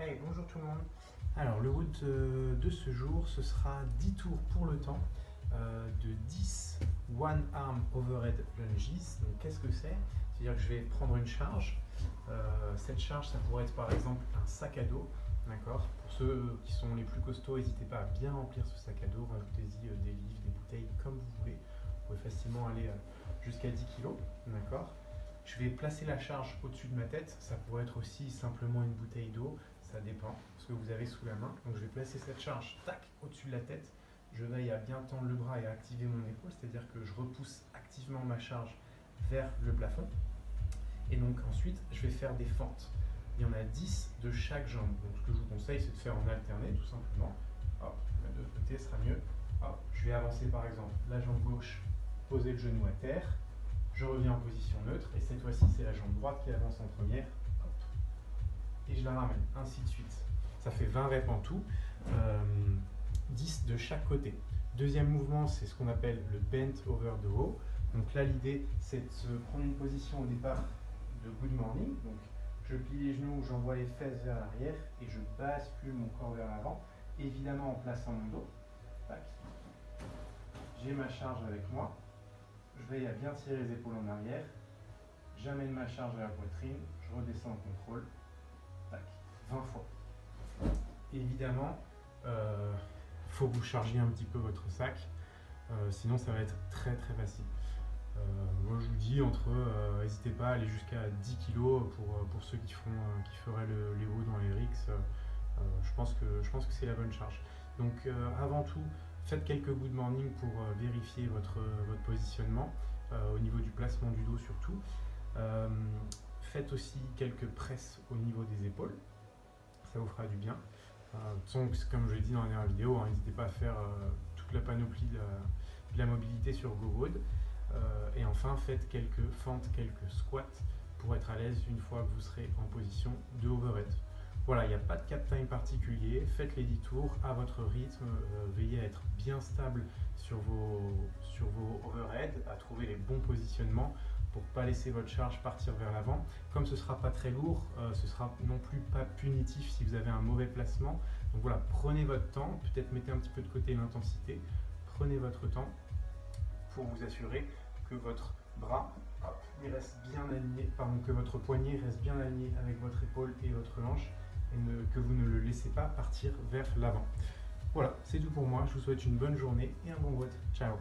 Hey, bonjour tout le monde. Alors le route de ce jour, ce sera 10 tours pour le temps de 10 one arm overhead lunges. Donc qu'est-ce que c'est? C'est-à-dire que je vais prendre une charge. Cette charge, ça pourrait être par exemple un sac à dos. D'accord. Pour ceux qui sont les plus costauds, n'hésitez pas à bien remplir ce sac à dos. Rajoutez-y des livres, des bouteilles comme vous voulez. Vous pouvez facilement aller jusqu'à 10 kg. D'accord. Je vais placer la charge au-dessus de ma tête. Ça pourrait être aussi simplement une bouteille d'eau. Ça dépend ce que vous avez sous la main. Donc je vais placer cette charge tac au-dessus de la tête. Je veille à bien tendre le bras et à activer mon épaule, c'est-à-dire que je repousse activement ma charge vers le plafond. Et donc ensuite, je vais faire des fentes. Il y en a 10 de chaque jambe. Donc ce que je vous conseille, c'est de faire en alterné tout simplement. Hop, de l'autre côté sera mieux. Hop, je vais avancer par exemple la jambe gauche, poser le genou à terre. Je reviens en position neutre et cette fois-ci, c'est la jambe droite qui avance en première. Et je la ramène, ainsi de suite. Ça fait 20 reps en tout, 10 de chaque côté. Deuxième mouvement, c'est ce qu'on appelle le bent over the row. Donc là, l'idée, c'est de se prendre une position au départ de good morning. Donc je plie les genoux, j'envoie les fesses vers l'arrière et je bascule mon corps vers l'avant, évidemment en plaçant mon dos. Tac. J'ai ma charge avec moi. Je veille à bien tirer les épaules en arrière. J'amène ma charge à la poitrine, je redescends en contrôle. Tac, 20 fois. Évidemment, faut que vous chargiez un petit peu votre sac, sinon ça va être très très facile. Moi je vous dis, n'hésitez pas à aller jusqu'à 10 kg pour ceux qui feraient les hauts dans les rigs. Je pense que c'est la bonne charge. Donc avant tout, faites quelques good morning pour vérifier votre positionnement, au niveau du placement du dos surtout. Faites aussi quelques presses au niveau des épaules, ça vous fera du bien. Comme je l'ai dit dans la dernière vidéo, n'hésitez pas à faire toute la panoplie de la mobilité sur GoRoad. Et enfin, faites quelques fentes, quelques squats pour être à l'aise une fois que vous serez en position de overhead. Voilà, il n'y a pas de cap time particulier, faites les 10 tours à votre rythme, veillez à être bien stable sur vos overhead, à trouver les bons positionnements pour ne pas laisser votre charge partir vers l'avant. Comme ce ne sera pas très lourd, ce ne sera non plus pas punitif si vous avez un mauvais placement. Donc voilà, prenez votre temps, peut-être mettez un petit peu de côté l'intensité, prenez votre temps pour vous assurer que votre bras il reste bien aligné, que votre poignet reste bien aligné avec votre épaule et votre hanche et que vous ne le laissez pas partir vers l'avant. Voilà, c'est tout pour moi, je vous souhaite une bonne journée et un bon vote. Ciao.